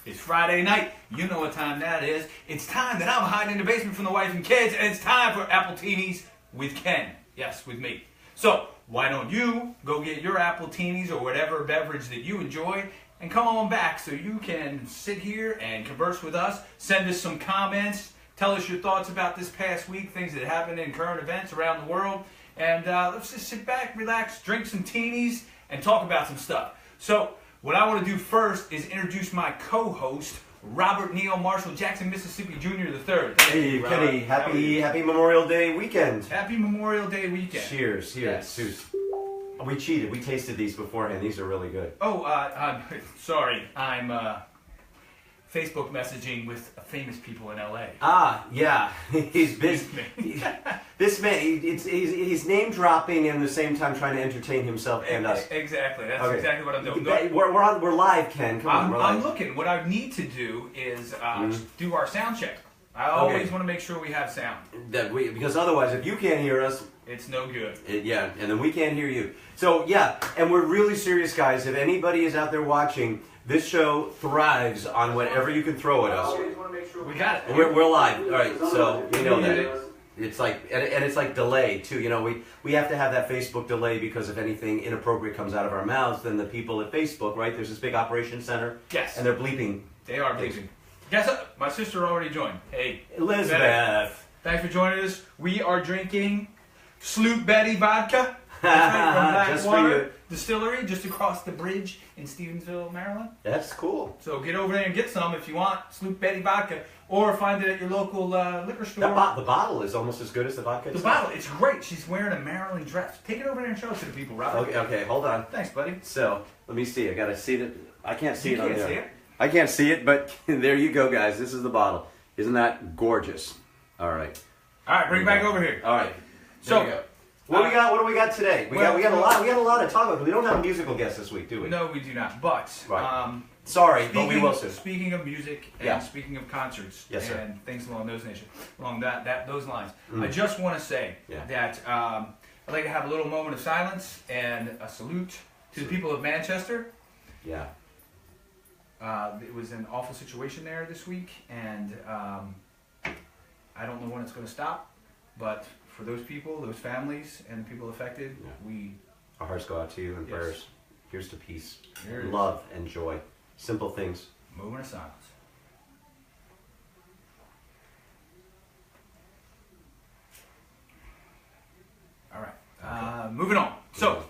It's Friday night. You know what time that is. It's time that I'm hiding in the basement from the wife and kids, and it's time for Appletinis with Ken. Yes, with me. So, why don't you go get your Appletinis or whatever beverage that you enjoy and come on back so you can sit here and converse with us, send us some comments, tell us your thoughts about this past week, things that happened in current events around the world, and let's just sit back, relax, drink some teenies, and talk about some stuff. So, what I want to do first is introduce my co-host, Robert Neal Marshall Jackson, Mississippi Jr. III. Hey, Kenny, happy Memorial Day weekend. Happy Memorial Day weekend. Cheers, Yes. cheers. We cheated. We tasted these beforehand. These are really good. Oh, I'm sorry. I'm Facebook messaging with famous people in LA. Ah, yeah. He's busy. This man, he's name dropping and at the same time trying to entertain himself and us. Exactly. That's Okay. exactly what I'm doing. We're live, Ken. Come on, we're live. I'm looking. What I need to do is do our sound check. I always want to make sure we have sound. Because otherwise, if you can't hear us, it's no good. Yeah, and then we can't hear you. So, yeah, and we're really serious, guys. If anybody is out there watching, this show thrives on whatever you can throw at us. We got it. We're live. All right, so you know that. It's like, and it's like delay, too. You know, we have to have that Facebook delay because if anything inappropriate comes out of our mouths, then the people at Facebook, right, there's this big operation center. Yes. And they're bleeping. They are bleeping. Guess what? My sister already joined. Hey. Elizabeth. Thanks for joining us. We are drinking Sloop Betty vodka. That's right, from Blackwater Distillery, just across the bridge in Stevensville, Maryland. That's cool. So get over there and get some if you want Sloop Betty vodka, or find it at your local liquor store. The bottle is almost as good as the vodka. The bottle, it's great. She's wearing a Maryland dress. Take it over there and show it to the people, Robert. Okay, hold on. Thanks, buddy. So let me see. I gotta see it. I can't see it on there. You can't see it? I can't see it, but there you go, guys. This is the bottle. Isn't that gorgeous? All right. All right, bring it back over here. All right. So, we go. What do we got today? We got a lot to talk about. We don't have a musical guest this week, do we? No, we do not. But sorry, but we will soon. Speaking of music and speaking of concerts and things along those lines, I just want to say that I'd like to have a little moment of silence and a salute to the people of Manchester. Yeah. It was an awful situation there this week, and I don't know when it's going to stop, but for those people, those families, and the people affected, our hearts go out to you and prayers. Here's to peace, Here's love, and joy. Simple things. Moment of silence. All right, moving on. So,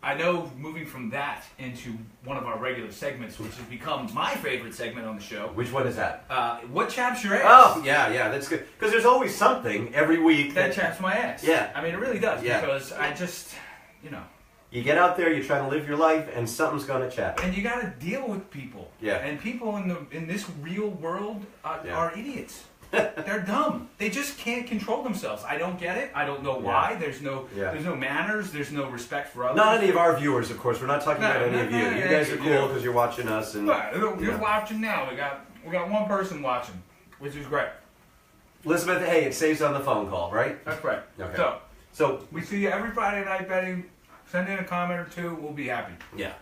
I know moving from that into one of our regular segments, which has become my favorite segment on the show. Which one is that? What chaps your ass? Oh, yeah, that's good. Because there's always something every week that chaps my ass. Yeah. I mean, it really does. Yeah. Because I just, You get out there, you're trying to live your life, and something's going to chap. And you got to deal with people. Yeah. And people in this real world are idiots. They're dumb. They just can't control themselves. I don't get it. I don't know why. There's no manners. There's no respect for others. Not any of our viewers, of course. We're not talking about any of you. You guys are cool because you're watching us. And you're watching now. We got one person watching, which is great. Elizabeth, hey, it saves on the phone call, right? That's right. Okay. So we see you every Friday night, Betty. Send in a comment or two. We'll be happy. Yeah.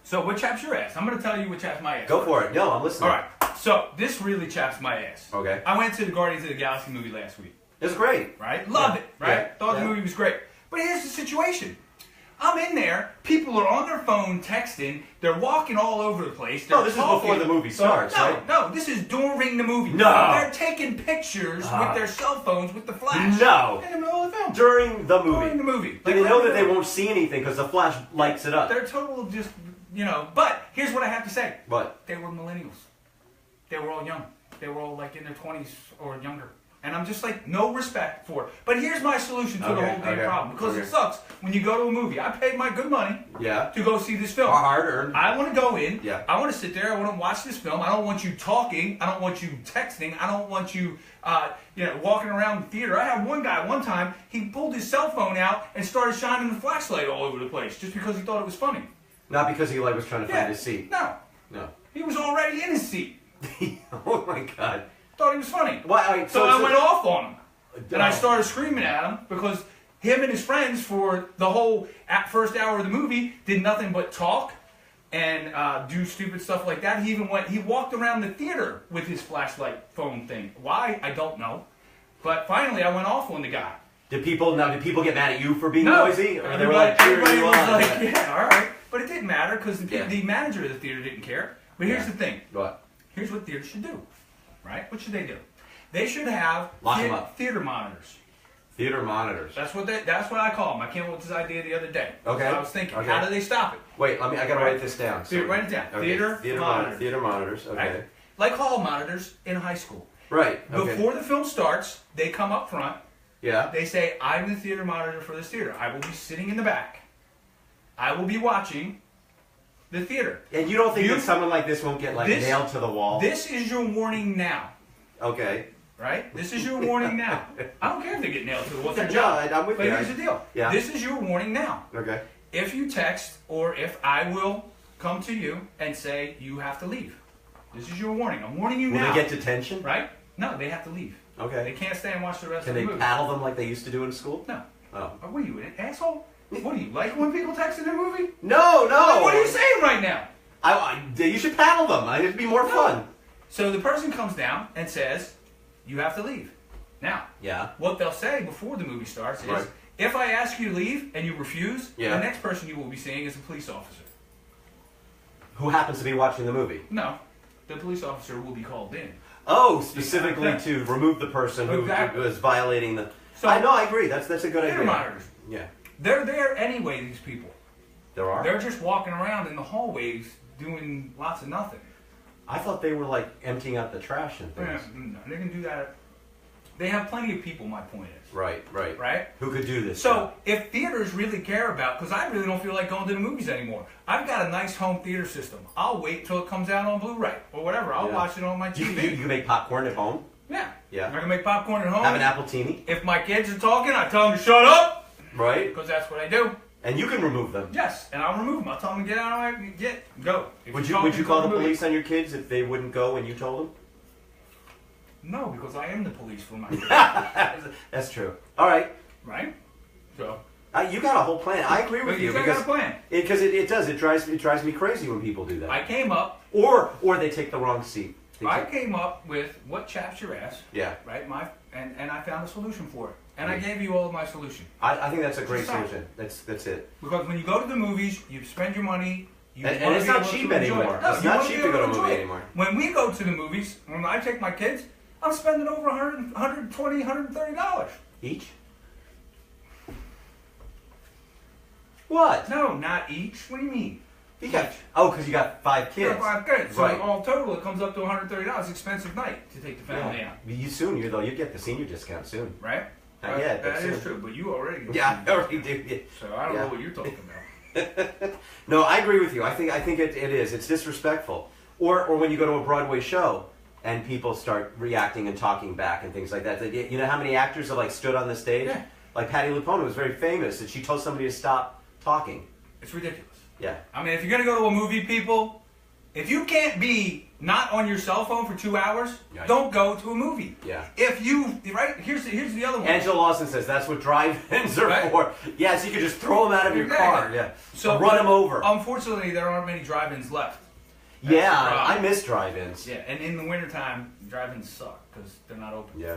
So what chaps your ass? I'm going to tell you what chaps my ass. Go for it. No, I'm listening. All right. So this really chaps my ass. Okay. I went to the Guardians of the Galaxy movie last week. It was great. Right? Loved it. Right? Yeah. Thought the movie was great. But here's the situation. I'm in there. People are on their phone texting. They're walking all over the place. No, this is before the movie starts, right? No, this is during the movie. No. They're taking pictures with their cell phones with the flash. No. In the middle of the film. During the movie. During the movie. They know that they won't see anything because the flash lights it up. They're total just, But here's what I have to say. What? They were millennials. They were all young. They were all like in their 20s or younger. And I'm just like, no respect for it. But here's my solution to the whole damn problem. Because it sucks when you go to a movie. I paid my good money to go see this film. Hard earned. I want to go in. Yeah. I want to sit there. I want to watch this film. I don't want you talking. I don't want you texting. I don't want you, walking around the theater. I had one guy one time, he pulled his cell phone out and started shining the flashlight all over the place just because he thought it was funny. Not because he was trying to find his seat. No. He was already in his seat. Oh my God. Thought he was funny. Why? So I went off on him. And I started screaming at him because him and his friends for the whole first hour of the movie did nothing but talk, and do stupid stuff like that. He walked around the theater with his flashlight phone thing. Why? I don't know. But finally, I went off on the guy. Did people get mad at you for being noisy? Or they were like, everybody cheering you was on? like, yeah, all right. But it didn't matter because Yeah. the manager of the theater didn't care. But here's the thing. What? Here's what theaters should do. Right? What should they do? They should have Lock 'em up. theater monitors. Theater monitors. That's what I call them. I came up with this idea the other day. Okay. So I was thinking, Okay. how do they stop it? Wait, I gotta write this down. Write it down. Okay. Theater monitors. Theater monitors. Okay. Right? Like hall monitors in high school. Right. Okay. Before the film starts, they come up front. Yeah. They say, I'm the theater monitor for this theater. I will be sitting in the back. I will be watching the theater. And you don't think that someone like this won't get nailed to the wall? This is your warning now. Okay. Right? This is your warning now. I don't care if they get nailed to the wall. It's their No, job. I'm with but you. here's the deal. Yeah. This is your warning now. Okay. If you text or if I will come to you and say you have to leave. This is your warning. I'm warning you Will now. they get detention? Right? No, they have to leave. Okay. They can't stay and watch the rest Can of the they movie. paddle them like they used to do in school? No. Oh. What are you, an asshole? What do you like when people text in a movie? No. What are you saying right now? You should paddle them. It'd be more fun. So the person comes down and says, you have to leave. Now, Yeah. what they'll say before the movie starts is, Right. if I ask you to leave and you refuse, Yeah. the next person you will be seeing is a police officer. Who happens to be watching the movie? No, the police officer will be called in. Oh, specifically Exactly. to remove the person who Exactly. was violating the. So, I agree. That's a good theater idea. monitors. Yeah. They're there anyway, these people. There are. They're just walking around in the hallways doing lots of nothing. I thought they were like emptying out the trash and things. No, they can do that. They have plenty of people, my point is. Right. Right? Who could do this? So, if theaters really care about, because I really don't feel like going to the movies anymore. I've got a nice home theater system. I'll wait till it comes out on Blu-ray or whatever. I'll watch it on my TV. You can make popcorn at home. Yeah. Yeah. I can make popcorn at home. Have an Appletini. If my kids are talking, I tell them to shut up. Right. Because that's what I do. And you can remove them. Yes, and I'll remove them. I'll tell them to get out of my go. If Would you're you talking, call the go to movie. police on your kids if they wouldn't go when you told them? No, because I am the police for my kids. That's true. All right. Right? So. You got a whole plan. I agree with But you got because a plan. Because it does. It drives me crazy when people do that. I came up. Or they take the wrong seat. I came up with what chaps your ass. Yeah. Right. And I found a solution for it. And I gave you all of my solution. I think that's a great Stop. solution. That's it. Because when you go to the movies, you spend your money. You And wanna it's be not able cheap to enjoy anymore. it. No, It's you not wanna cheap be to able go to a enjoy movie it. anymore. When we go to the movies, when I take my kids, I'm spending over $120, $130. Each? What? No, not each. What do you mean? Because you got 5 kids. Yeah, 5 kids. So Right. all total, it comes up to $130. Expensive night to take the family out. You get the senior discount soon. Right? Not yet, but That soon. is true, but you already get Yeah, I already do. Yeah. So I don't Yeah. know what you're talking about. No, I agree with you. I think it is. It's disrespectful. Or when you go to a Broadway show and people start reacting and talking back and things like that. You know how many actors have stood on the stage? Yeah. Like Patti LuPone was very famous, and she told somebody to stop talking. It's ridiculous. Yeah. I mean, if you're going to go to a movie, people, if you can't be not on your cell phone for 2 hours, Right. don't go to a movie. Yeah. If you, right, here's the other one. Angela Lawson says that's what drive-ins are Right. for. Yeah, so you can just throw them out of your car. Exactly. Yeah. So run them over. Unfortunately, there aren't many drive-ins left. That's the Yeah, problem. I miss drive-ins. Yeah, and in the wintertime, drive-ins suck because they're not open. Yeah.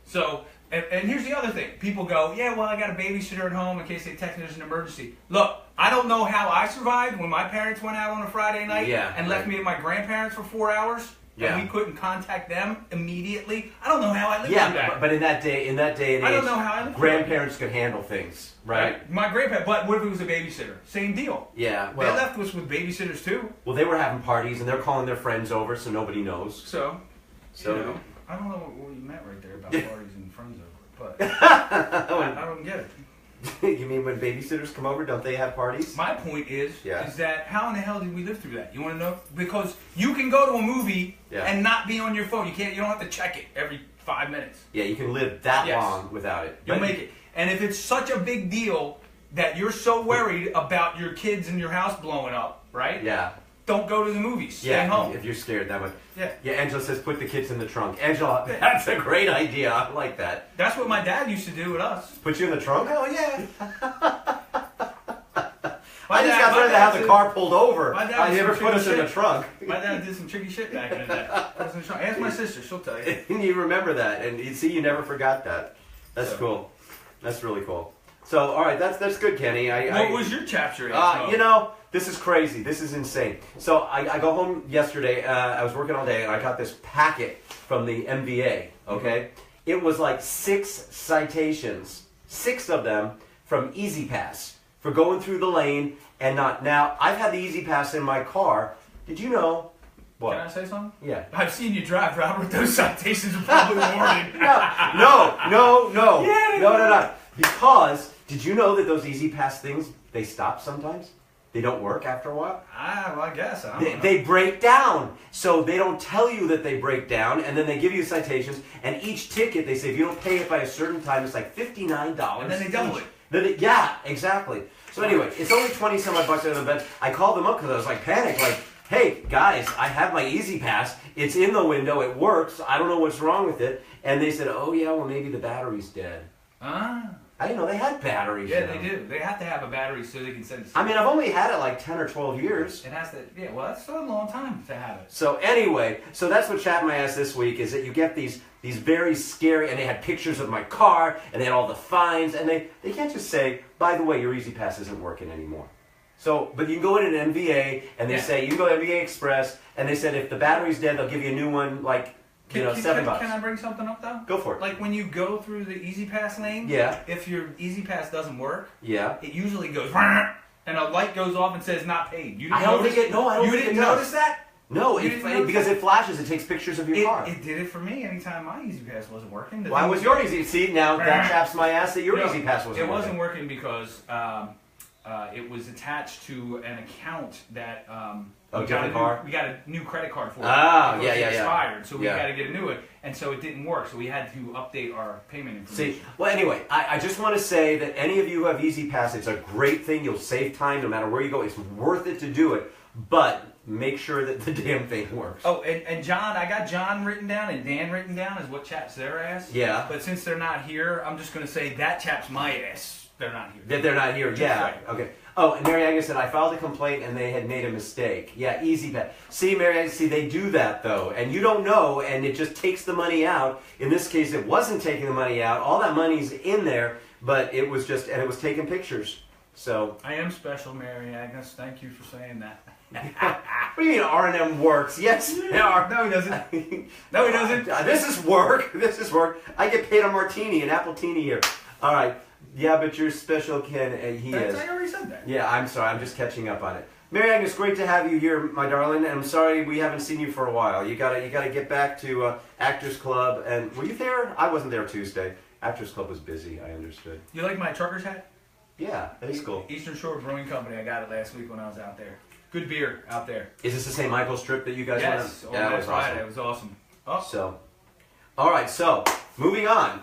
So, and here's the other thing. People go, yeah, well, I got a babysitter at home in case they text me there's an emergency. Look, I don't know how I survived when my parents went out on a Friday night and left me and my grandparents for 4 hours. Yeah. And we couldn't contact them immediately. I don't know how I lived through that. But in that day and age, I don't know how I lived through grandparents could handle things, right? My grandparents, but what if it was a babysitter? Same deal. Yeah. They left us with babysitters too. Well, they were having parties and they're calling their friends over, so nobody knows. So So- you know, I don't know what you meant right there about parties and friends over, but I don't get it. You mean when babysitters come over, don't they have parties? My point is Yeah. that how in the hell did we live through that? You want to know? Because you can go to a movie and not be on your phone. You don't have to check it every 5 minutes. Yeah, you can live that Yes. long without it. You'll make it. And if it's such a big deal that you're so worried about your kids and your house blowing up, right? Yeah. Don't go to the movies. Stay Yeah, home. if you're scared that much. Yeah. Yeah, Angela says put the kids in the trunk. Angela, that's a great idea. I like that. That's what my dad used to do with us. Put you in the trunk? Oh yeah. I just got ready to have the car pulled over. I never put us in the trunk. My dad did some tricky shit back in the day. Ask my sister, she'll tell you. And you remember that, and you see, you never forgot that. That's cool. That's really cool. So, all right, that's good, Kenny. What was your chapter? You know, this is crazy. This is insane. So I go home yesterday. I was working all day, and I got this packet from the MVA. Okay, it was like 6 citations, 6 of them from Easy Pass for going through the lane and not. Now I've had the Easy Pass in my car. Did you know? What? Can I say something? Yeah. I've seen you drive, Robert. Those citations are probably warranted. No. Because, did you know that those Easy Pass things, they stop sometimes? They don't work after a while? Well, I guess. I don't know. They break down. So they don't tell you that they break down, and then they give you citations, and each ticket, they say, if you don't pay it by a certain time, it's like $59. And then they double it. Yeah, exactly. So anyway, it's only 20 some odd bucks out of the bed. I called them up because I was like panicked, like, hey, guys, I have my Easy Pass. It's in the window. It works. I don't know what's wrong with it. And they said, oh, yeah, well, maybe the battery's dead. I didn't know they had batteries. Yeah, they do. They have to have a battery so they can send it. I mean, I've only had it like 10 or 12 years. It has to, well, that's still a long time to have it. So anyway, so that's what chapped my ass this week, is that you get these very scary, and they had pictures of my car, and they had all the fines, and they can't just say, by the way, your Easy Pass isn't working anymore. So, but you can go in an MVA, and they say, you can go to MVA Express, and they said if the battery's dead, they'll give you a new one, like, $7. Can I bring something up, though? Go for it. Like, when you go through the Easy Pass lane, if your Easy Pass doesn't work, it usually goes, and a light goes off and says not paid. You didn't notice that? No, because it flashes. It takes pictures of your car. It did it for me anytime my Easy Pass wasn't working. Why was your Easy? See, now that chaps my ass that your Easy Pass wasn't working. It wasn't working because it was attached to an account that we got a new credit card for. It expired, so we got to get a new one, and so it didn't work. So we had to update our payment information. See, well, anyway, I just want to say that any of you who have Easy Pass, it's a great thing. You'll save time no matter where you go. It's worth it to do it, but make sure that the damn thing works. Oh, and John, I got John written down and Dan written down as what chaps their ass. Yeah. But since they're not here, I'm just going to say that chaps my ass. They're not here. That they're not here. Yeah. Okay. Oh, and Mary Agnes said, I filed a complaint and they had made a mistake. Yeah, Easy Pass. See, Mary Agnes, they do that though, and you don't know, and it just takes the money out. In this case, it wasn't taking the money out. All that money's in there, but it was just, and it was taking pictures. So I am special, Mary Agnes. Thank you for saying that. What do you mean R&M works? Yes. No, he doesn't. No, he doesn't. This is work. This is work. I get paid a martini, an Appletinis here. All right. Yeah, but you're special, Ken, and he is. I already said that. Yeah, I'm sorry. I'm just catching up on it. Mary Agnes, great to have you here, my darling. And I'm sorry we haven't seen you for a while. You gotta get back to Actors Club. And were you there? I wasn't there Tuesday. Actors Club was busy. I understood. You like my trucker's hat? Yeah, that is cool. Eastern Shore Brewing Company. I got it last week when I was out there. Good beer out there. Is this the St. Michael's trip that you guys went on? Yes. Yeah, it was Friday. It was awesome. Oh. So, all right. So, moving on.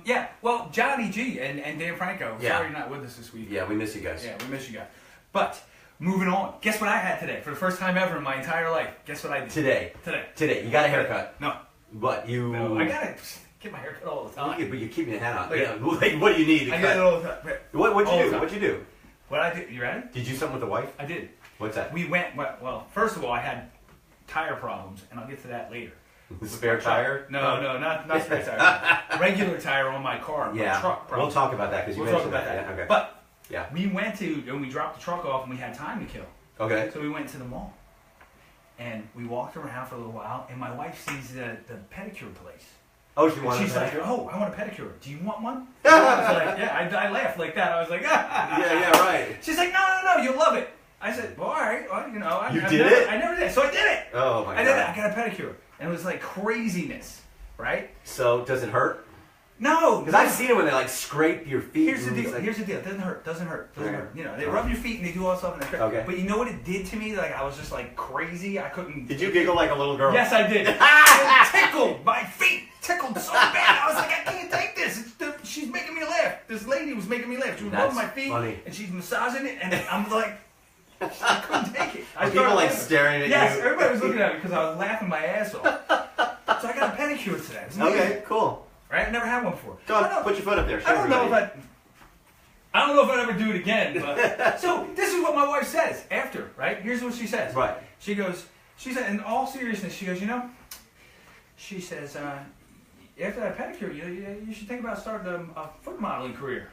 Yeah, well, Johnny G and Dan Franco, sorry you're not with us this week. Yeah, we miss you guys. Yeah, we miss you guys. But, moving on. Guess what I had today? For the first time ever in my entire life. Guess what I did? Today. You got a haircut? No. What? No, I gotta get my haircut all the time. But you're keeping your hat on. Yeah. What do you need to I cut? get it all the time. What'd you do? What I did, you ready? Did you do something with the wife? I did. What's that? We went, well, first of all, I had tire problems, and I'll get to that later. Spare tire? No, not spare tire. Regular tire on my car, my truck. We'll talk about that because you mentioned that. Yeah, okay. But we went and we dropped the truck off and we had time to kill. Okay. So we went to the mall. And we walked around for a little while and my wife sees the pedicure place. Oh, she wanted a pedicure? She's like, oh, I want a pedicure. Do you want one? I was like, I laughed like that. I was like, yeah, right. She's like, no, you'll love it. I said, well, all right, well, you know. You did it? I never did. So I did it. Oh, my God. I did it. I got a pedicure. And it was like craziness, right? So, does it hurt? No. Because I've seen it when they like scrape your feet. Here's the deal. It doesn't hurt. You know, they rub your feet and they do all stuff and they okay. But you know what it did to me? Like, I was just like crazy. I couldn't. Did you giggle like a little girl? Yes, I did. It tickled. My feet tickled so bad. I was like, I can't take this. She's making me laugh. This lady was making me laugh. She was rubbing my feet and she's massaging it, and I'm like, I couldn't take it. Were people like staring at you? Yes, everybody was looking at me because I was laughing my ass off. So I got a pedicure today. Okay, cool. Right? I never had one before. Go on, put your foot up there. I don't know if I don't know if I'd ever do it again. But so this is what my wife says after, right? Here's what she says. Right. She said, in all seriousness, she goes, she says, after that pedicure, you should think about starting a foot modeling career.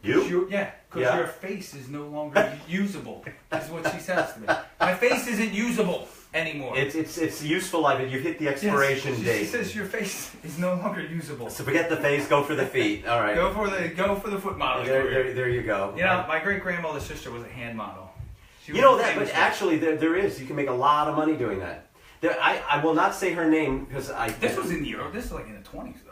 You? Yeah, because your face is no longer usable. Is what she says to me. My face isn't usable anymore. It's useful life. You've hit the expiration date. She says your face is no longer usable. So forget the face. Go for the feet. All right. Go for the foot modeling career. There you go. My great grandmother's sister was a hand model. But actually there is. You can make a lot of money doing that. I will not say her name because This was in the This was like in the 20s though.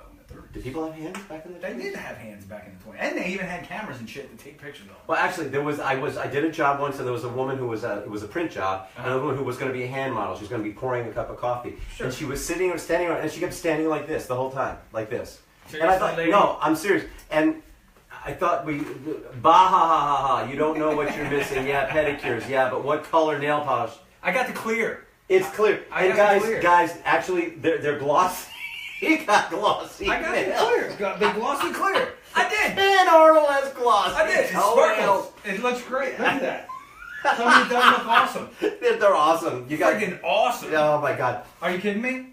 Did people have hands back in the day? They did have hands back in the 20s, and they even had cameras and shit to take pictures of. Well, actually, I did a job once, and there was a woman who was it was a print job, and a woman who was going to be a hand model. She was going to be pouring a cup of coffee, and she was standing around, and she kept standing like this the whole time, like this. Seriously, and I thought, no, I'm serious, and I thought you don't know what you're missing. Yeah, pedicures. Yeah, but what color nail polish? I got the clear. It's clear. And guys, actually, they're glossy. He got glossy. I got it clear. The glossy clear. I did. And Arnold has glossy. I did. It sparkles. It looks great. Look at that. Some of it does look awesome. They're awesome. You got freaking awesome. Oh my god. Are you kidding me?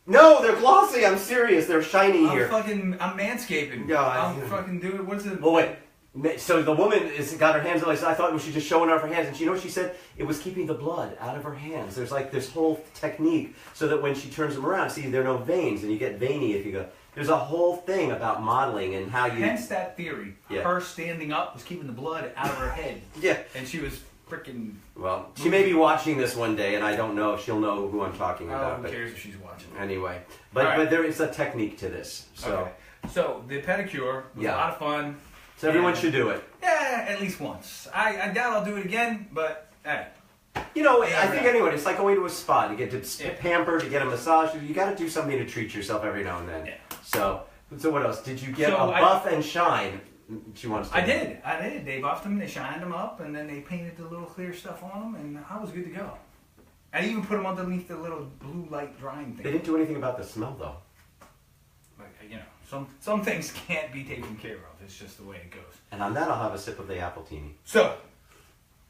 No, they're glossy. I'm serious. They're shiny here. I'm manscaping. Yeah, I'm fucking doing. What's it? Well, wait. So the woman got her hands like I thought she was just showing off her hands, and you know what she said? It was keeping the blood out of her hands. There's like this whole technique so that when she turns them around, see, there are no veins, and you get veiny if you go. There's a whole thing about modeling and how you. Hence that theory. Yeah. Her standing up was keeping the blood out of her head. Yeah. And she was freaking. Well, she may be watching this one day, and I don't know if she'll know who I'm talking about. Who cares if she's watching? Anyway, but there is a technique to this. So. Okay. So the pedicure was a lot of fun. So everyone should do it. Yeah, at least once. I doubt I'll do it again, but hey. I think anyway, it's like going to a spa. You get to pampered, you get a massage. You got to do something to treat yourself every now and then. Yeah. So what else? Did you get a buff and shine? She wants to. I did. They buffed them, they shined them up, and then they painted the little clear stuff on them, and I was good to go. I even put them underneath the little blue light drying thing. They didn't do anything about the smell, though. Some things can't be taken care of. It's just the way it goes. And on that, I'll have a sip of the Appletinis. So,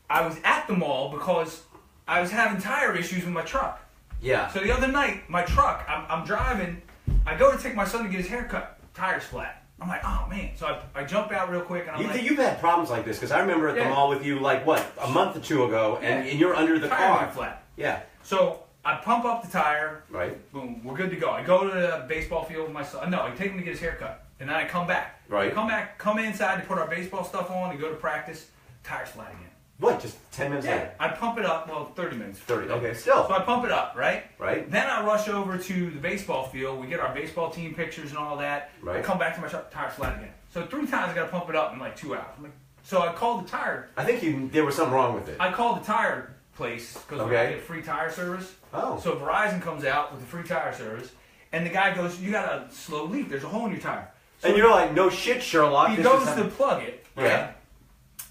I was at the mall because I was having tire issues with my truck. Yeah. So the other night, my truck, I'm driving, I go to take my son to get his hair cut, tire's flat. I'm like, oh man. So I jump out real quick and I'm You've had problems like this because I remember at the mall with you like, a month or two ago, and you're under the tire car. Went flat. Yeah. So I pump up the tire. Right. Boom. We're good to go. I go to the baseball field with my son. No, I take him to get his hair cut. And then I come back. Right. Come inside to put our baseball stuff on and go to practice. Tire's flat again. What? Just 10 minutes later? I pump it up. Well, 30 minutes. 30. Okay, still. So I pump it up, right? Right. Then I rush over to the baseball field. We get our baseball team pictures and all that. Right. I come back to my truck. Tire's flat again. So 3 times I got to pump it up in like 2 hours. So I called the tire. I think there was something wrong with it. I called the tire place because we get free tire service. Oh. So Verizon comes out with the free tire service, and the guy goes, "You got a slow leak. There's a hole in your tire." So and you're like, "No shit, Sherlock." He goes to plug it. Right? Yeah.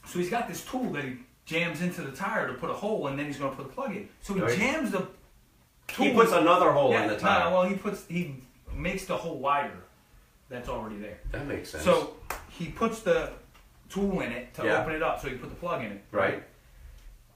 So he's got this tool that he jams into the tire to put a hole, and then he's going to put the plug in. So he jams the tool. He puts another hole in the tire. Well, he makes the hole wider. That's already there. That makes sense. So he puts the tool in it to open it up, so he put the plug in it. Right.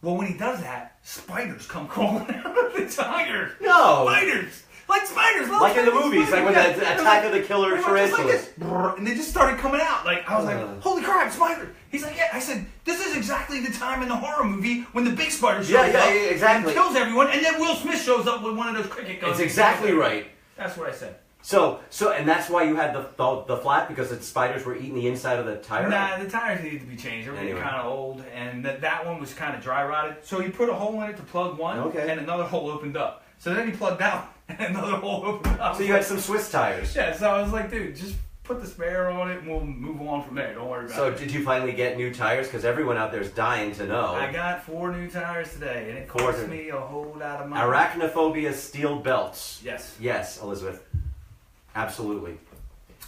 Well, when he does that, spiders come crawling out of the tire. No. Spiders. Like spiders. Like in the movies, like when the Attack of the Killer Tarantulas. Like and they just started coming out. Like, I was like, holy crap, spider. He's like, yeah. I said, this is exactly the time in the horror movie when the big spider shows up exactly. and kills everyone, and then Will Smith shows up with one of those cricket guns. It's exactly right. That's what I said. So, and that's why you had the flat, because the spiders were eating the inside of the tire? Nah, the tires needed to be changed. They were getting kind of old, and that one was kind of dry rotted. So he put a hole in it to plug one, and another hole opened up. So then he plugged out, and another hole opened up. So you had some Swiss tires. Yeah, so I was like, dude, just put the spare on it, and we'll move on from there. Don't worry about it. So did you finally get new tires? Because everyone out there is dying to know. I got 4 new tires today, and it cost me a whole lot of money. Arachnophobia steel belts. Yes. Yes, Elizabeth. Absolutely.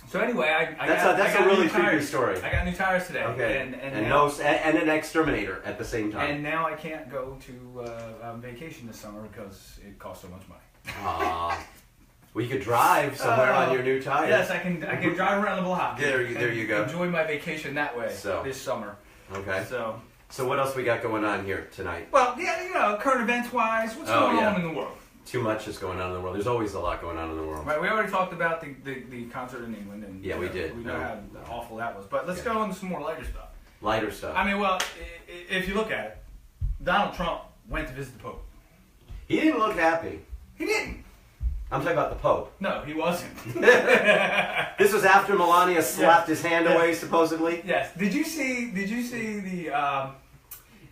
So anyway, I got a really creepy story. I got new tires today. Okay. And an exterminator at the same time. And now I can't go to vacation this summer because it costs so much money. Aww. Well, you could drive somewhere on your new tires. Yes, I can drive around the block. There you go. Enjoy my vacation that way So. this summer. Okay. So what else we got going on here tonight? well, yeah, current events wise, what's going on in the world? Too much is going on in the world. There's always a lot going on in the world. Right, we already talked about the concert in England, and Yeah, we did. We know how awful that was. But let's go on to some more lighter stuff. Lighter stuff. I mean, well, if you look at it, Donald Trump went to visit the Pope. He didn't look happy. He didn't. I'm talking about the Pope. No, he wasn't. This was after Melania slapped his hand away, supposedly. Yes. Did you see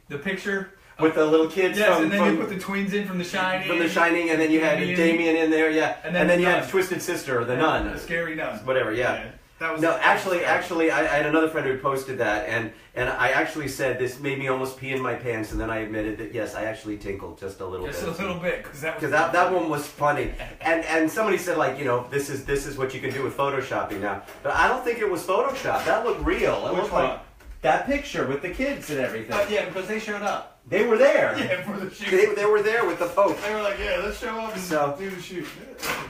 the picture? With the little kids and then you put the twins in from The Shining. From The Shining, and then you had Damien in there, yeah. And then you had Twisted Sister, the nun. The scary nun. Whatever, yeah. That was actually, I had another friend who posted that, and I actually said this made me almost pee in my pants, and then I admitted that yes, I actually tinkled just a little bit. Just a little bit, because that one was funny, and somebody said like this is what you can do with photoshopping now, but I don't think it was Photoshop. That looked real. It looked like that picture with the kids and everything. Yeah, because they showed up. They were there. Yeah, for the shoot. They were there with the Pope. They were like, yeah, let's show up and do the shoot.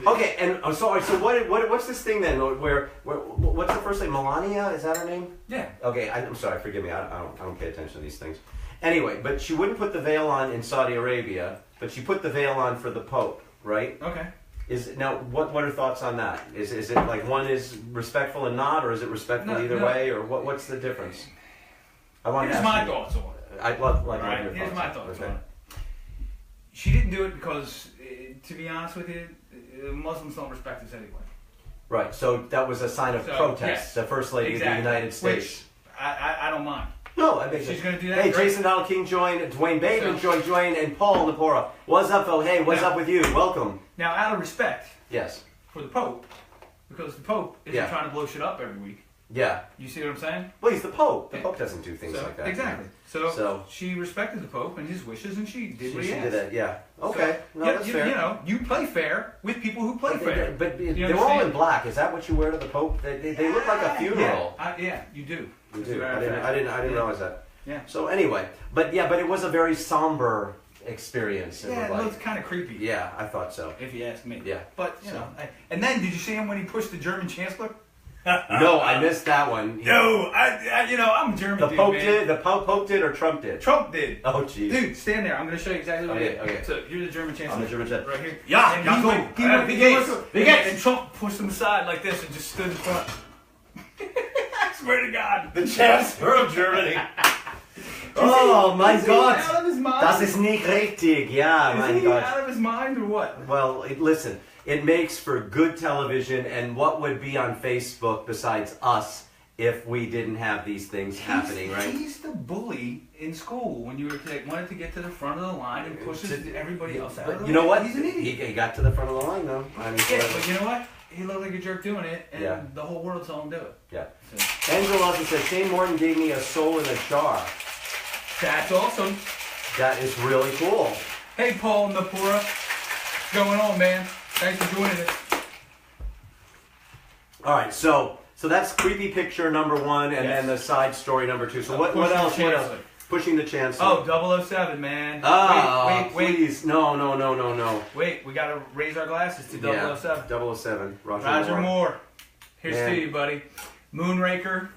Okay, and so what's this thing then? Where what's the first name? Melania, is that her name? Yeah. Okay, I'm sorry. Forgive me. I don't pay attention to these things. Anyway, but she wouldn't put the veil on in Saudi Arabia, but she put the veil on for the Pope, right? Okay. What are thoughts on that? Is it like one is respectful and not, or is it respectful either way, or what's the difference? Here's my thoughts on it. I'd love your thoughts. Here's my thoughts on it. She didn't do it because, to be honest with you, Muslims don't respect us anyway. Right, so that was a sign of protest. Yes, the First Lady of the United States. Which I don't mind. No, I think she's going to do that. Hey, Jason Donald King joined, Dwayne Bateman joined, and Paul Napora. What's up, Phil? Hey, what's up with you? Welcome. Now, out of respect for the Pope, because the Pope isn't trying to blow shit up every week. Yeah. You see what I'm saying? Well, he's the Pope. The Pope doesn't do things like that. Exactly. So she respected the Pope and his wishes, and she did what he asked. She did that, yeah. Okay. So, no, that's fair. You play fair with people who play fair. But they were all in black. Is that what you wear to the Pope? They look like a funeral. Yeah, you do. You do. I didn't realize that. Yeah. So anyway, but it was a very somber experience. Yeah, it looked kind of creepy. Yeah, I thought so. If you ask me. Yeah. But and then did you see him when he pushed the German chancellor? No, I missed that one. No, I'm German. The Pope did. The Pope did, or Trump did? Trump did. Oh, jeez. Dude, stand there. I'm going to show you exactly what he did. Okay. So here's the German chancellor. I'm the German chancellor. Right here. Yeah. And Trump pushed him aside like this and just stood in front. I swear to God. The Chancellor of Germany. Oh my God! Is he out of his mind? Das ist nicht richtig. Ja, mein Gott. Is he out of his mind or what? Well, listen. It makes for good television, and what would be on Facebook besides us if we didn't have these things happening, right? He's the bully in school when you were wanted to get to the front of the line and pushes everybody else out. But you know what? He's an idiot. He got to the front of the line, though. But you know what? He looked like a jerk doing it, and the whole world saw him do it. Yeah. So. Angela also said, Shane Morton gave me a soul in a jar. That's awesome. That is really cool. Hey, Paul Napora. What's going on, man? Thanks for joining us. All right, so that's creepy picture number one, and then the side story number two. So what else? What else? Pushing the Chancellor. Oh, 007, man. Wait, please. No. Wait, we got to raise our glasses to 007. 007. Roger Moore. Here's to you, buddy. Moonraker.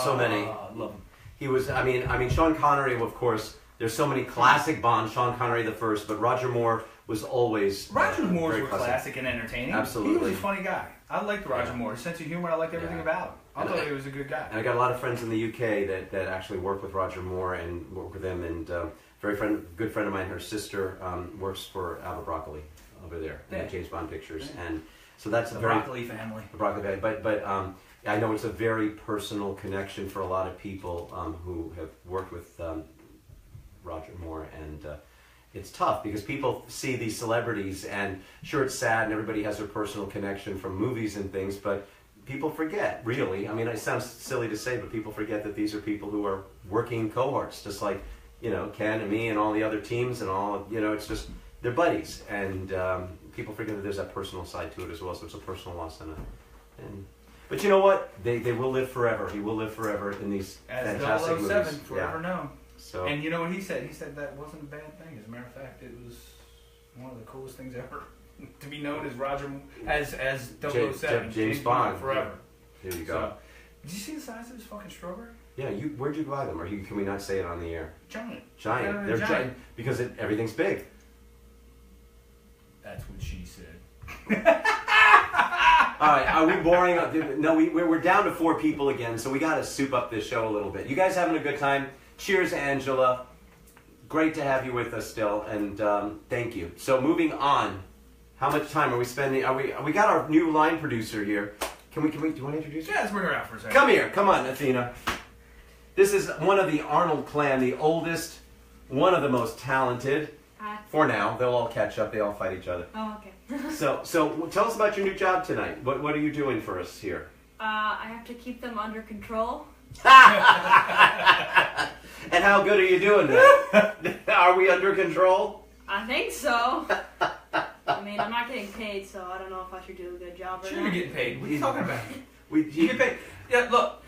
So many. Love him. He was, I mean, Sean Connery, of course, there's so many classic Bonds, Sean Connery the first, but Roger Moore was always Roger Moore's were classic and entertaining. Absolutely. He was a funny guy. I liked Roger Moore. His sense of humor, I liked everything about him. I thought he was a good guy. And I got a lot of friends in the UK that actually work with Roger Moore and work with him, and good friend of mine, her sister, works for Albert Broccoli over there in the James Bond pictures. And so that's the a very... Broccoli family. The Broccoli family. But I know it's a very personal connection for a lot of people who have worked with Roger Moore, and it's tough because people see these celebrities, and sure, it's sad, and everybody has their personal connection from movies and things, but people forget, really. I mean, it sounds silly to say, but people forget that these are people who are working cohorts, just like, Ken and me and all the other teams and all, it's just, they're buddies, and people forget that there's that personal side to it as well, so it's a personal loss. But you know what? They will live forever. He will live forever in these fantastic movies. 007, forever known. So. And you know what he said? He said that wasn't a bad thing. As a matter of fact, it was one of the coolest things ever. to be known as Roger as 007, James Bond forever. Here you go. So, did you see the size of this fucking strawberry? Yeah, where'd you buy them? Or can we not say it on the air? Giant. Giant. They're giant because everything's big. That's what she said. All right, are we boring? No, we're down to 4 people again, so we got to soup up this show a little bit. You guys having a good time? Cheers, Angela. Great to have you with us still, and thank you. So moving on, how much time are we spending? We got our new line producer here. Do you want to introduce her? Yeah, let's bring her out for a second. Come here, come on, Athena. This is one of the Arnold clan, the oldest, one of the most talented. For now, they'll all catch up. They all fight each other. Oh, okay. So tell us about your new job tonight. What are you doing for us here? I have to keep them under control. And how good are you doing that? Are we under control? I think so. I mean, I'm not getting paid, so I don't know if I should do a good job or Sure, not. you're getting paid. What are you talking about? You You get paid. Yeah, look,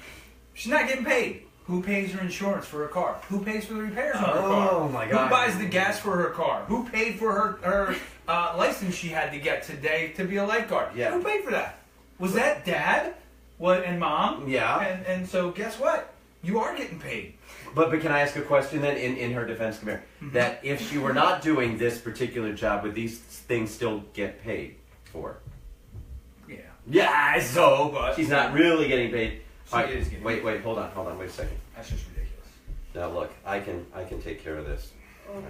she's not getting paid. Who pays her insurance for her car? Who pays for the repairs on her car? Oh my God! Who buys the gas for her car? Who paid for her license she had to get today to be a lifeguard? Yeah. Who paid for that? Was that Dad? What and Mom? Yeah. And so guess what? You are getting paid. But can I ask a question then in her defense, come here? That if she were not doing this particular job, would these things still get paid for? Yeah. Yeah, so But she's not really getting paid. She is getting Wait, hold on, wait a second. That's just ridiculous. Now look, I can take care of this. Oh.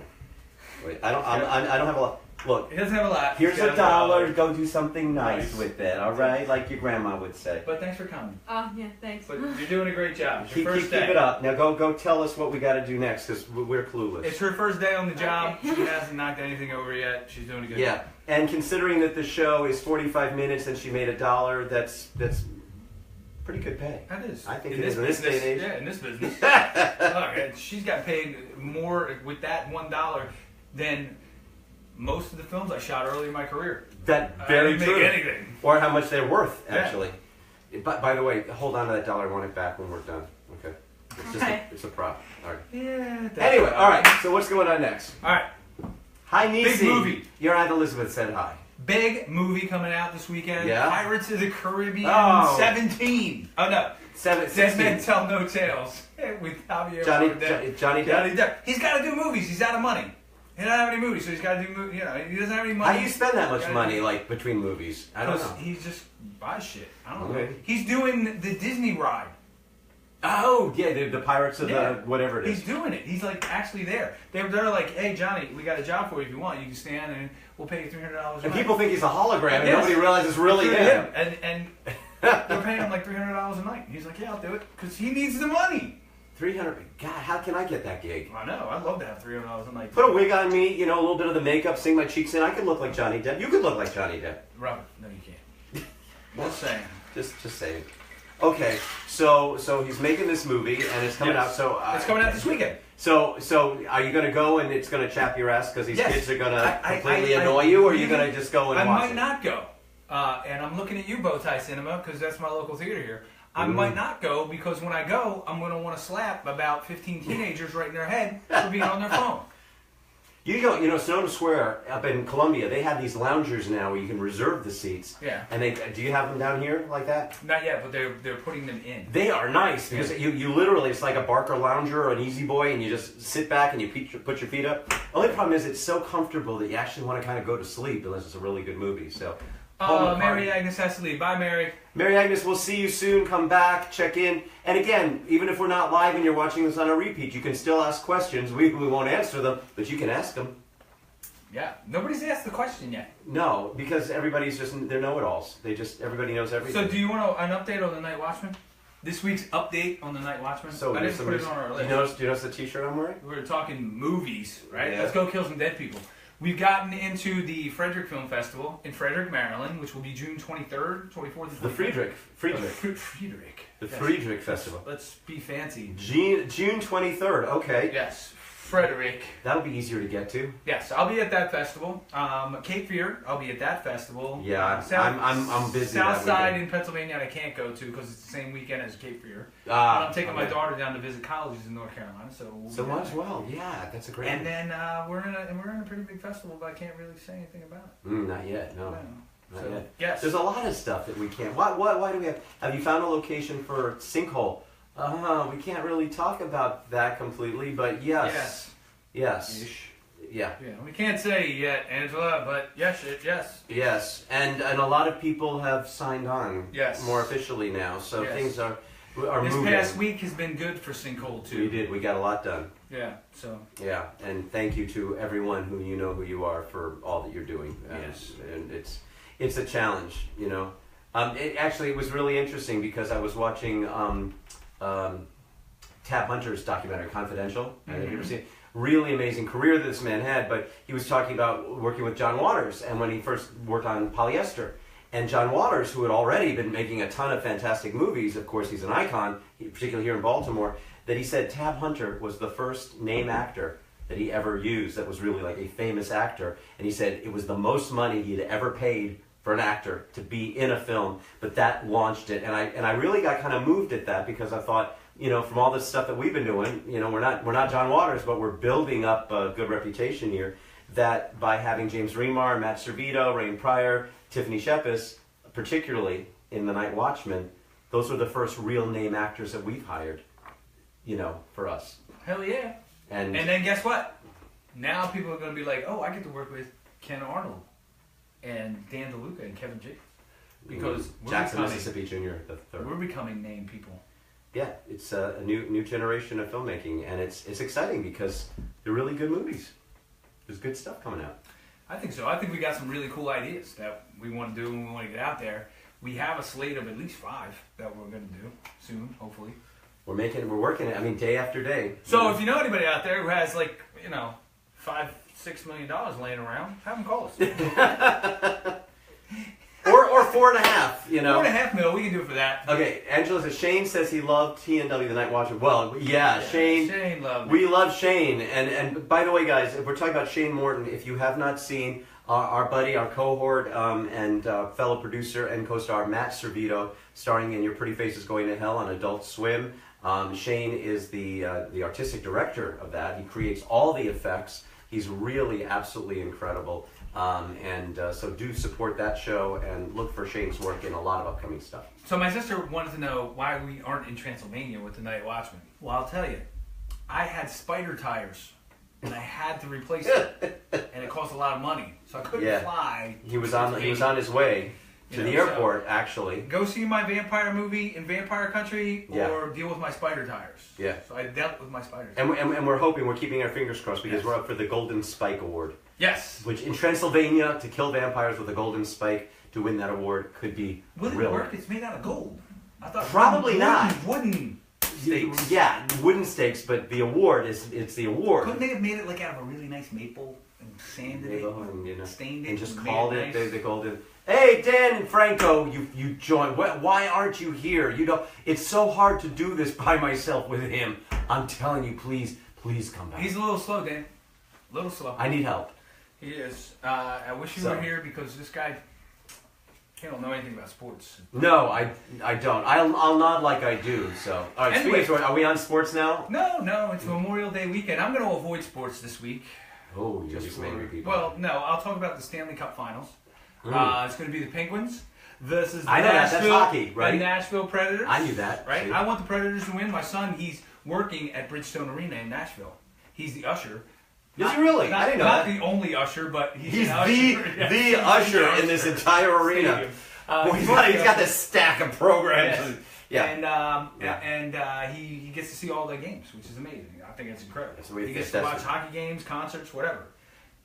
Wait, I don't have a lot. Look, He doesn't have a lot. here's He's got $1. Go do something nice Nice. with it, all right? Like your grandma would say. But thanks for coming. Oh, yeah, thanks. But you're doing a great job. It's your Keep first day. it up. Now go tell us what we got to do next because we're clueless. It's her first day on the job. Okay. She hasn't knocked anything over yet. She's doing a good Yeah, job. and considering that the show is 45 minutes and she made $1, that's pretty good pay. That is. I think it is in this day and age. Yeah, in this business. Look, she's got paid more with that $1 than most of the films I shot early in my career. That I very didn't true. make anything. Or how much they're worth, Yeah. actually. By the way, hold on to that $1. I want it back when we're done. Okay. It's just Okay. it's a prop. All right. Yeah. Anyway, all right. So what's going on next? All right. Hi, Nisi. Big movie. Your Aunt Elizabeth said hi. Big movie coming out this weekend. Yeah? Pirates of the Caribbean Oh. 17. Oh no. 16. Dead Men Tell No Tales. With Javier Johnny Bardem. Depp. Johnny Depp. He's got to do movies. He's out of money. He doesn't have any movies, so he's got to do movies. You know, he doesn't have any money. How do you spend that much Gotta money, do- like, between movies? I don't know. He just buys shit. I don't Okay. know. He's doing the Disney ride. Oh, yeah, the Pirates of Yeah. the whatever it is. He's doing it. He's like actually there. They're like, hey Johnny, we got a job for you if you want. You can stand and we'll pay you $300. And people think he's a hologram, and Yes. nobody realizes it's really him. And they're paying him like $300 a night. He's like, yeah, I'll do it because he needs the money. 300. God, how can I get that gig? I know. I'd love to have $300 a night. Put a wig on me, you know, a little bit of the makeup, sing my cheeks in. I could look like Johnny Depp. You could look like Johnny Depp. Robert, no, you can't. Just saying. Just saying. Okay, so he's making this movie and it's coming Yes. out. So It's coming out this weekend. So are you gonna go and it's gonna chap your ass because these Yes. kids are gonna I- completely I- annoy you, or are you even- gonna just go and I watch might it? not go. And I'm looking at you, Bowtie Cinema, because that's my local theater here. I Mm. might not go because when I go, I'm going to want to slap about 15 teenagers right in their head for being on their phone. You go, you know, Sonoma Square up in Columbia, they have these loungers now where you can reserve the seats. Yeah. And do you have them down here like that? Not yet, but they're putting them in. They are nice because you literally, it's like a Barker lounger or an Easy Boy, and you just sit back and you put your feet up. Only problem is it's so comfortable that you actually want to kind of go to sleep unless it's a really good movie. So, Paul McCartney. Mary Agnes has to leave. Bye, Mary. Mary Agnes, we'll see you soon. Come back, check in. And again, even if we're not live and you're watching this on a repeat, you can still ask questions. We won't answer them, but you can ask them. Yeah, nobody's asked the question yet. No, because everybody's they're know-it-alls. Everybody knows everything. So do you want an update on the Night Watchman? This week's update on the Night Watchman? So I there's didn't put it on our do list. you notice the t-shirt I'm wearing? We were talking movies, right? Yeah. Let's go kill some dead people. We've gotten into the Frederick Film Festival in Frederick, Maryland, which will be June 23rd, 24th, The Friedrich. Friedrich. The Yes. Friedrich Festival. Let's be fancy. June 23rd, okay. Yes. Frederick. That'll be easier to get to. Yes, I'll be at that festival. Cape Fear, I'll be at that festival. Yeah, I'm busy. South that Side weekend. in Pennsylvania, I can't go to because it's the same weekend as Cape Fear. But Ah, I'm taking my okay. daughter down to visit colleges in North Carolina, so we'll So be much there. well. Yeah, that's a great. And then we're in a pretty big festival, but I can't really say anything about it. Not yet. No. No. Not So, yet. yes. There's a lot of stuff that we can't. Why do we have? Have you found a location for Sinkhole? We can't really talk about that completely, but yes. Ish. Yeah. Yeah, we can't say yet, Angela, but yes, Yes, and a lot of people have signed on. Yes. More officially now, so Yes. things are This moving. past week has been good for Sinkhole too. We did. We got a lot done. Yeah. So. Yeah, and thank you to everyone who you know who you are for all that you're doing. Yes. And it's a challenge, you know. It was really interesting because I was watching Tab Hunter's documentary, Confidential. Have you ever seen it? Really amazing career that this man had, but he was talking about working with John Waters and when he first worked on Polyester. And John Waters, who had already been making a ton of fantastic movies, of course he's an icon, particularly here in Baltimore, that he said Tab Hunter was the first name actor that he ever used that was really like a famous actor. And he said it was the most money he had ever paid for an actor to be in a film, but that launched it. And I really got kind of moved at that because I thought, you know, from all this stuff that we've been doing, you know, we're not John Waters, but we're building up a good reputation here. That by having James Remar, Matt Servito, Rain Pryor, Tiffany Shepis, particularly in The Night Watchman, those were the first real name actors that we've hired, you know, for us. Hell yeah. And then guess what? Now people are going to be like, oh, I get to work with Ken Arnold and Dan DeLuca and Kevin James because Jackson, Mississippi Jr. the third. We're becoming name people. Yeah, it's a new generation of filmmaking, and it's exciting because they're really good movies. There's good stuff coming out. I think so. I think we got some really cool ideas that we want to do and we want to get out there. We have a slate of at least 5 that we're going to do soon, hopefully. We're working it. I mean, day after day. So if you know anybody out there who has $5-6 million laying around, have them call us. or 4.5, you know. 4.5 mil, we can do it for that. Okay, Angela says Shane says he loved TNW The Night Watchman. Well, yeah, Shane loved it. We love Shane, and by the way, guys, if we're talking about Shane Morton, if you have not seen our buddy, our cohort, and fellow producer and co-star Matt Servito, starring in Your Pretty Face Is Going to Hell on Adult Swim. Shane is the artistic director of that. He creates all the effects. He's really absolutely incredible. So do support that show and look for Shane's work in a lot of upcoming stuff. So my sister wanted to know why we aren't in Transylvania with the Night Watchman. Well, I'll tell you. I had spider tires, and I had to replace them, and it cost a lot of money, so I couldn't fly. He was on his way to the airport, actually. Go see my vampire movie in Vampire Country, or deal with my spider tires. Yeah. So I dealt with my spiders. And we're keeping our fingers crossed because we're up for the Golden Spike Award. Yes. Which in Transylvania, to kill vampires with a golden spike to win that award could be Will it work? It's made out of gold. I thought probably not. Wooden stakes. Yeah, wooden stakes, but the award it's the award. Couldn't they have made it like out of a really nice maple and sanded it, and, stained it, and just made called it it nice? the golden? Hey, Dan and Franco, you joined. Why aren't you here? You know, it's so hard to do this by myself with him. I'm telling you, please come back. He's a little slow, Dan. A little slow. I need help. He is. I wish you were here because this guy, he don't know anything about sports. No, I don't. I'll nod like I do. So, all right. Anyway, are we on sports now? No. It's Memorial Day weekend. I'm going to avoid sports this week. Oh, you're just angry people. Well, no. I'll talk about the Stanley Cup Finals. It's going to be the Penguins. This is the I know that's hockey, right? The Nashville Predators. I knew that. Right. See? I want the Predators to win. My son, he's working at Bridgestone Arena in Nashville. He's the usher. Is he really? I didn't know Not that. the only usher, but He's an usher. the usher in this entire arena. He's got this stack of programs. Yes. And he gets to see all the games, which is amazing. I think it's incredible. He gets to watch hockey games, concerts, whatever.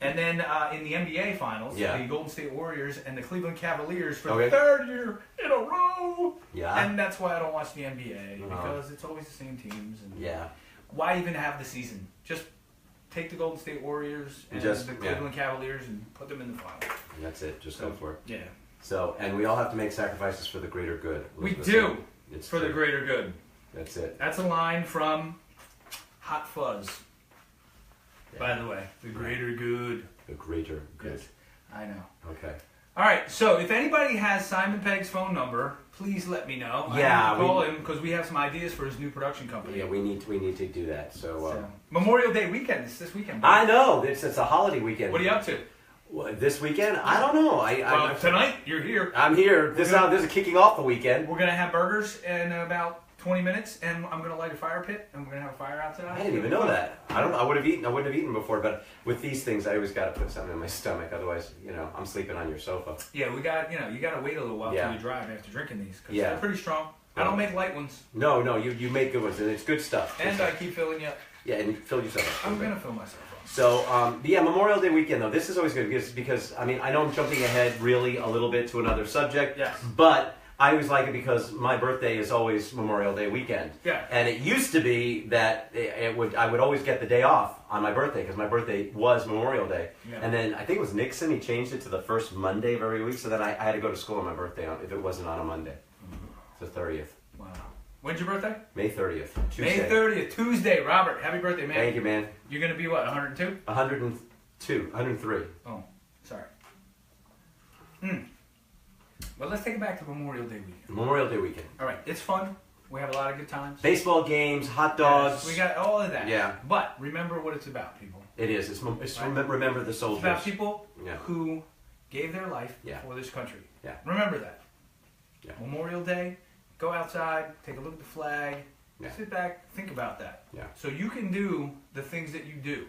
And then in the NBA Finals, the Golden State Warriors and the Cleveland Cavaliers for the 3rd year in a row. Yeah. And that's why I don't watch the NBA, because it's always the same teams. And why even have the season? Just take the Golden State Warriors and the Cleveland Cavaliers and put them in the final. And that's it. Just go for it. Yeah. So, and we all have to make sacrifices for the greater good. We do. It's for the greater good. That's it. That's a line from Hot Fuzz. By the way, the greater good. The greater good. Yes, I know. Okay. All right, so if anybody has Simon Pegg's phone number, please let me know. Yeah, I need to call him because we have some ideas for his new production company. Yeah, we need to do that. So Memorial Day weekend. It's this weekend. I know it's a holiday weekend. What are you up to? This weekend? I don't know. Well, tonight you're here. I'm here. This is kicking off the weekend. We're gonna have burgers in about 20 minutes, and I'm gonna light a fire pit, and we're gonna have a fire outside. I didn't even know that. I wouldn't have eaten before, but with these things, I always got to put something in my stomach. Otherwise, I'm sleeping on your sofa. Yeah, you got to wait a little while till you drive after drinking these, because they're pretty strong. I don't make light ones. No, you make good ones, and it's good stuff. And I keep filling you up. Yeah, and you fill yourself up. I'm gonna fill myself up. So, Memorial Day weekend, though, this is always good because I know I'm jumping ahead really a little bit to another subject. Yes. But I always like it because my birthday is always Memorial Day weekend. Yeah. And it used to be that I would always get the day off on my birthday because my birthday was Memorial Day. Yeah. And then I think it was Nixon, he changed it to the first Monday of every week, so then I had to go to school on my birthday if it wasn't on a Monday. It's the 30th. Wow. When's your birthday? May 30th, Tuesday. May 30th, Tuesday. Robert, happy birthday, man. Thank you, man. You're going to be what, 102? 103. Oh, sorry. But let's take it back to Memorial Day weekend. Memorial Day weekend. All right, it's fun. We have a lot of good times. Baseball games, hot dogs. Yes, we got all of that. Yeah. But remember what it's about, people. It is. It's remember the soldiers. It's about people who gave their life for this country. Yeah. Remember that. Yeah. Memorial Day, go outside, take a look at the flag, sit back, think about that. Yeah. So you can do the things that you do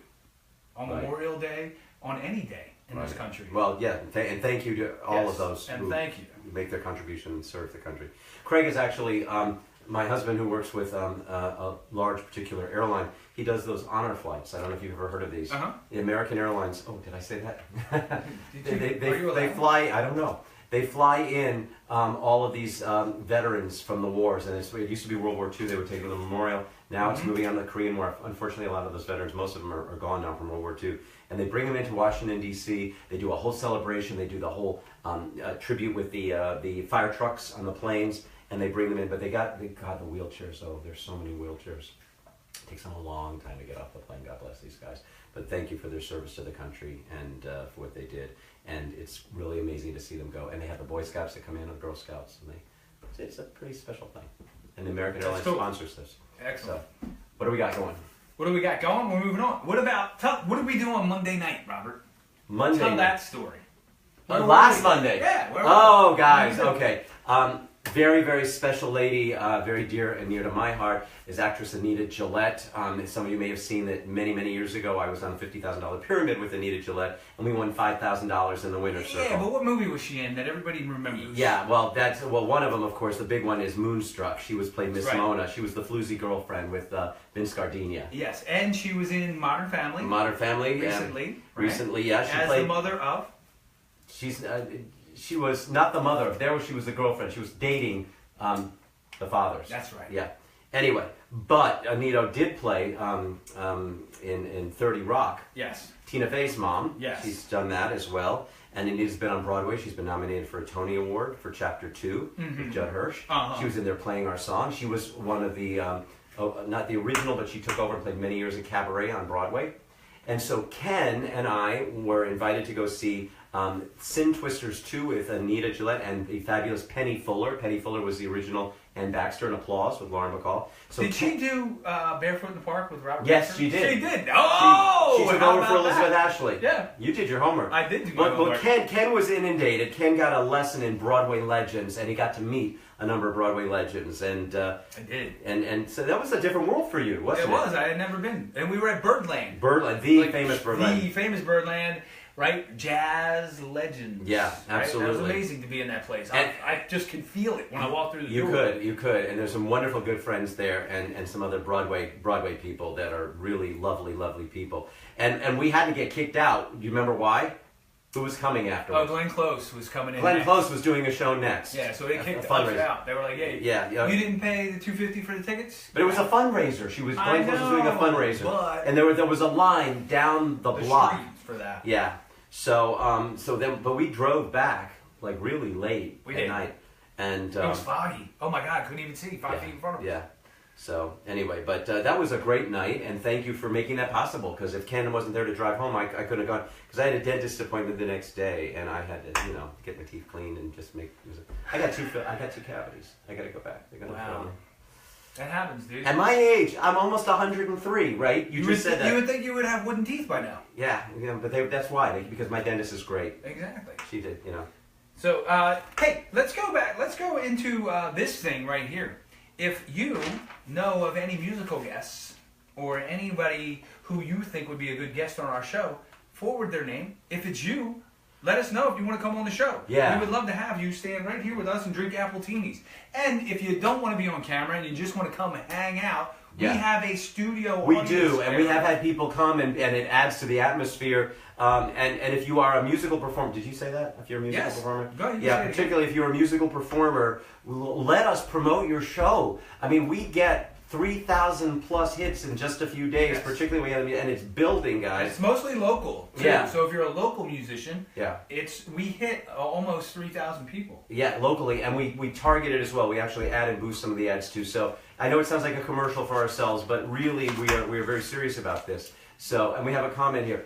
on Memorial Day, on any day in this country. Well, yeah, and thank you to all of those and who thank you. make their contribution and serve the country. Craig is actually my husband who works with a large particular airline. He does those honor flights. I don't know if you've ever heard of these. The American Airlines. Oh, did I say that? They fly. I don't know. They fly in all of these veterans from the wars, and it used to be World War II. They would take them to the memorial. Now it's moving on to the Korean War. Unfortunately, a lot of those veterans, most of them are gone now from World War II. And they bring them into Washington, D.C. They do a whole celebration. They do the whole tribute with the fire trucks on the planes, and they bring them in. But they got the wheelchairs, though. There's so many wheelchairs. It takes them a long time to get off the plane. God bless these guys. But thank you for their service to the country and for what they did. And it's really amazing to see them go. And they have the Boy Scouts that come in, and the Girl Scouts, and it's a pretty special thing. And the American Airlines sponsors this. Excellent. So, what do we got going? What do we got going? We're moving on. What did we do on Monday night, Robert? Monday Tell night. that story. Last Monday. Yeah. Oh, guys. Okay. Very, very special lady, very dear and near to my heart, is actress Anita Gillette. Some of you may have seen that many, many years ago I was on a $50,000 pyramid with Anita Gillette, and we won $5,000 in the winner's circle. Yeah, but what movie was she in that everybody remembers? Yeah, well, one of them, of course, the big one is Moonstruck. She played Miss Mona. She was the floozy girlfriend with Vince Gardenia. Yes, and she was in Modern Family. Modern Family. Recently. Recently, yeah. She played the mother of? She was not the mother. She was the girlfriend. She was dating the fathers. That's right. Yeah. Anyway, but Anita did play in 30 Rock. Yes. Tina Fey's mom. Yes. She's done that as well. And Anita's been on Broadway. She's been nominated for a Tony Award for Chapter 2 with Judd Hirsch. She was in there playing our song. She was one of the, not the original, but she took over and played many years in Cabaret on Broadway. And so Ken and I were invited to go see Sin Twisters 2 with Anita Gillette and the fabulous Penny Fuller. Penny Fuller was the original Ann Baxter in Applause with Lauren Bacall. So did she do Barefoot in the Park with Robert? Yes, Redford? she did. She did. Oh, she took over for Elizabeth Ashley. Yeah, you did your homework. I did do my homework. But Ken was inundated. Ken got a lesson in Broadway legends, and he got to meet a number of Broadway legends. And I did. And so that was a different world for you, wasn't it? It was. I had never been, and we were at Birdland. Birdland, famous Birdland. The famous Birdland. Right? Jazz legends. Yeah, absolutely. Right? That was amazing to be in that place. I just can feel it when I walk through the door. You could. And there's some wonderful good friends there and some other Broadway people that are really lovely, lovely people. And we had to get kicked out. Do you remember why? Who was coming afterwards? Oh, Glenn Close was coming in. Glenn Close was doing a show next. Yeah, so they kicked us out. They were like, "Hey, you didn't pay the $250 for the tickets." But it was a fundraiser. Glenn Close was doing a fundraiser, and there was a line down the block street for that. Yeah. So but we drove back like really late at night, and it was foggy. Oh my God, couldn't even see 5 feet in front of us. Yeah. So anyway, but that was a great night, and thank you for making that possible. Because if Ken wasn't there to drive home, I couldn't have gone. Because I had a dentist appointment the next day, and I had to, get my teeth cleaned and just make. I got two cavities. I got to go back. They're gonna fill me. That happens, dude. At my age, I'm almost 103, right? You just said that. You would think you would have wooden teeth by now. Yeah, but that's why. Because my dentist is great. Exactly. She did, So, hey, let's go back. Let's go into this thing right here. If you know of any musical guests or anybody who you think would be a good guest on our show, forward their name. If it's you, let us know if you want to come on the show. Yeah. We would love to have you stand right here with us and drink Appletinis. And if you don't want to be on camera and you just want to come and hang out, we have a studio We audience do, and there. we have had people come, and it adds to the atmosphere. And if you are a musical performer, did you say that? If you're a musical performer? Go ahead, yeah, particularly if you're a musical performer, let us promote your show. I mean, we get 3,000 plus hits in just a few days, particularly and it's building, guys. It's mostly local, too. Yeah. So if you're a local musician, Yeah. we hit almost 3,000 people. Yeah, locally, and we target it as well. We actually add and boost some of the ads too. So I know it sounds like a commercial for ourselves, but really we are very serious about this. So, and we have a comment here.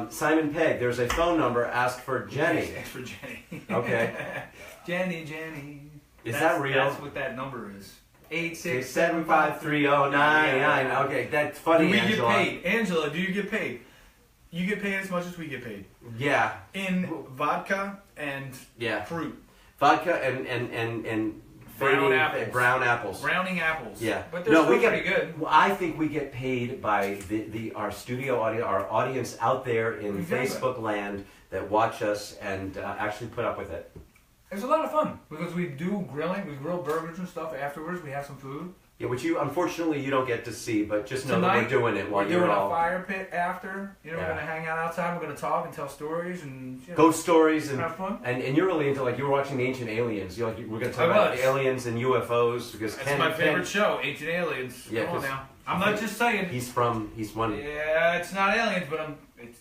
Simon Pegg, there's a phone number. Ask for Jenny. Ask for Jenny. Okay. Jenny. Is that real? That's what that number is. 867530999. Okay, that's funny, Do we Angela. get paid? Angela, do you get paid? You get paid as much as we get paid. Yeah. In vodka and fruit. Vodka and Brown fading apples. brown apples. Browning apples. Yeah. But they're still pretty good. I think we get paid by our studio audience, our audience out there in Facebook land that watch us and actually put up with it. It's a lot of fun because we do grilling. We grill burgers and stuff afterwards. We have some food. Yeah, which unfortunately you don't get to see, but just know Tonight, that we're doing it while we're you're doing all a fire pit after. We're gonna hang out outside. We're gonna talk and tell stories and ghost stories and have fun. And you're really into you were watching the Ancient Aliens. We're gonna talk about aliens and UFOs because that's my favorite show, Ancient Aliens. Yeah, come on now. I'm not just saying. He's one. Yeah, it's not aliens, but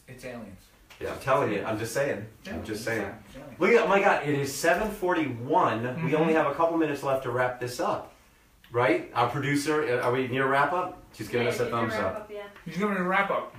it's aliens. Yeah, I'm telling you. I'm just saying. Yeah, I'm just saying. Yeah. Look at, oh my God, it is 7:41. We only have a couple minutes left to wrap this up. Right? Our producer, are we near wrap up? She's giving us a thumbs up. He's giving it a wrap up.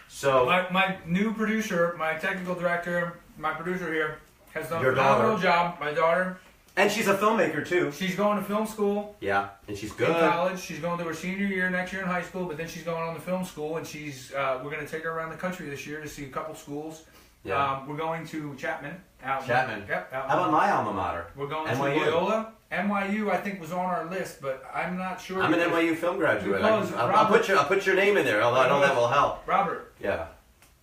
So my new producer, my technical director, my producer here has done a Your phenomenal daughter. job. My daughter. And she's a filmmaker too. She's going to film school. Yeah, and she's good. In college. She's going to her senior year next year in high school, but then she's going on to film school, and we're going to take her around the country this year to see a couple schools. Yeah. We're going to Chapman. Chapman. Yep. How about my alma mater? We're going NYU. to Loyola. NYU, I think, was on our list, but I'm not sure. I'm an NYU film graduate. Because I'll put your name in there, although I know that will help. Robert. Yeah.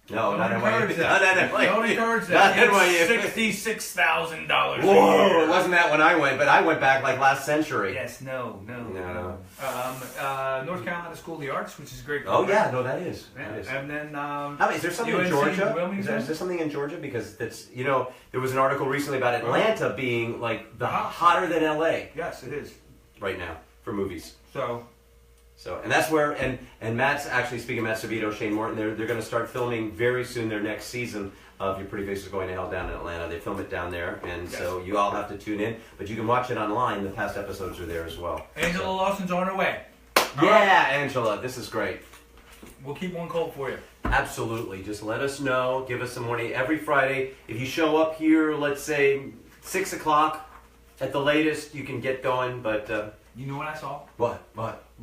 No, not Don't NYU. encourage that. Not NYU. Don't encourage that. Not NYU. $66,000. Whoa! It wasn't that when I went, but I went back last century. Yes, no. North Carolina School of the Arts, which is a great. Oh yeah, no, that is. Yeah. That is. And then. Is there something in Georgia? Is there something in Georgia? Because that's there was an article recently about Atlanta being like the hotter than LA. Yes, it is. Right now for movies. So, and that's where and Matt's actually speaking. Matt Savito, Shane Morton. They're going to start filming very soon their next season of Your Pretty Face is Going to Hell down in Atlanta. They film it down there, and so you all have to tune in. But you can watch it online. The past episodes are there as well. Angela Lawson's on her way. Yeah, Angela, this is great. We'll keep one cold for you. Absolutely. Just let us know. Give us some morning. Every Friday, if you show up here, let's say 6 o'clock at the latest, you can get going. But you know what I saw? What?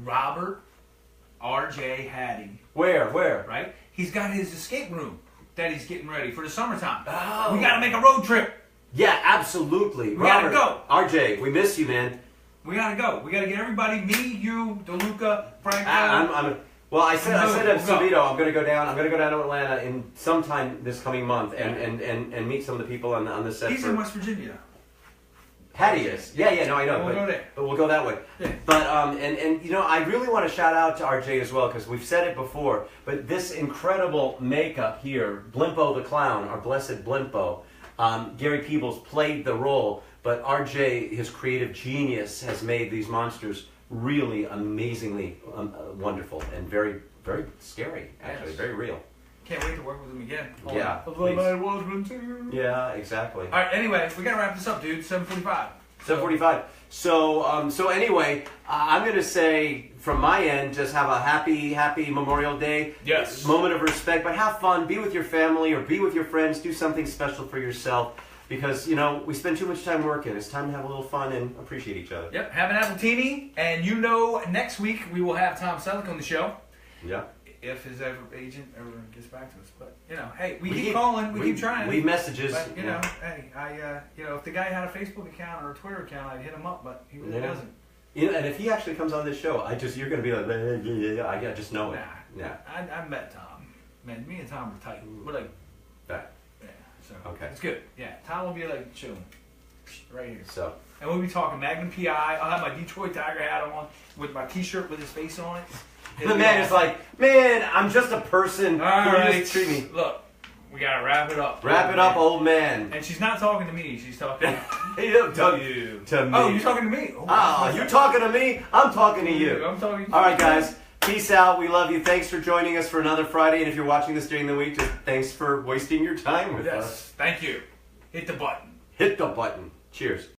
Robert R.J. Hattie. Where? Right? He's got his escape room that he's getting ready for the summertime. Oh. We got to make a road trip. Yeah, absolutely. We gotta go. RJ, we miss you, man. We gotta go. We gotta get everybody. Me, you, DeLuca, Franco. I said to Savito, I'm gonna go down. I'm gonna go down to Atlanta in sometime this coming month and meet some of the people on the set. He's in West Virginia. Hattie is. Yeah, no, I know. We'll go there. But we'll go that way. Yeah. But I really want to shout out to RJ as well because we've said it before. But this incredible makeup here, Blimpo the Clown, our blessed Blimpo. Gary Peebles played the role, but RJ, his creative genius, has made these monsters really amazingly wonderful and very, very scary. Actually, very real. Can't wait to work with him again. Yeah. I was too. Yeah, exactly. All right. Anyway, we gotta wrap this up, dude. 7:45. 7:45. So anyway, I'm gonna say from my end, just have a happy Memorial Day. Yes. Moment of respect, but have fun. Be with your family or be with your friends. Do something special for yourself because we spend too much time working. It's time to have a little fun and appreciate each other. Yep. Have an Appletini, and next week we will have Tom Selleck on the show. Yeah. If his agent ever gets back to us, but hey, we keep calling, we keep trying. Leave messages. But hey, if the guy had a Facebook account or a Twitter account, I'd hit him up, but he really doesn't. And if he actually comes on this show, you're gonna be like, I just know it. Nah. I met Tom. Man, me and Tom were tight. We're like that. Yeah. So okay, it's good. Yeah, Tom will be like chilling right here. So. And we'll be talking Magnum PI. I'll have my Detroit Tiger hat on with my T-shirt with his face on it. The man is like, man, I'm just a person. All right, just treat me. Look, we gotta wrap it up. Wrap it up, old man. And she's not talking to me. She's talking to you. To me. Oh, you're talking to me. You're talking to me. I'm talking to you. I'm talking to you. All right, guys. Peace out. We love you. Thanks for joining us for another Friday. And if you're watching this during the week, just thanks for wasting your time with us. Thank you. Hit the button. Hit the button. Cheers.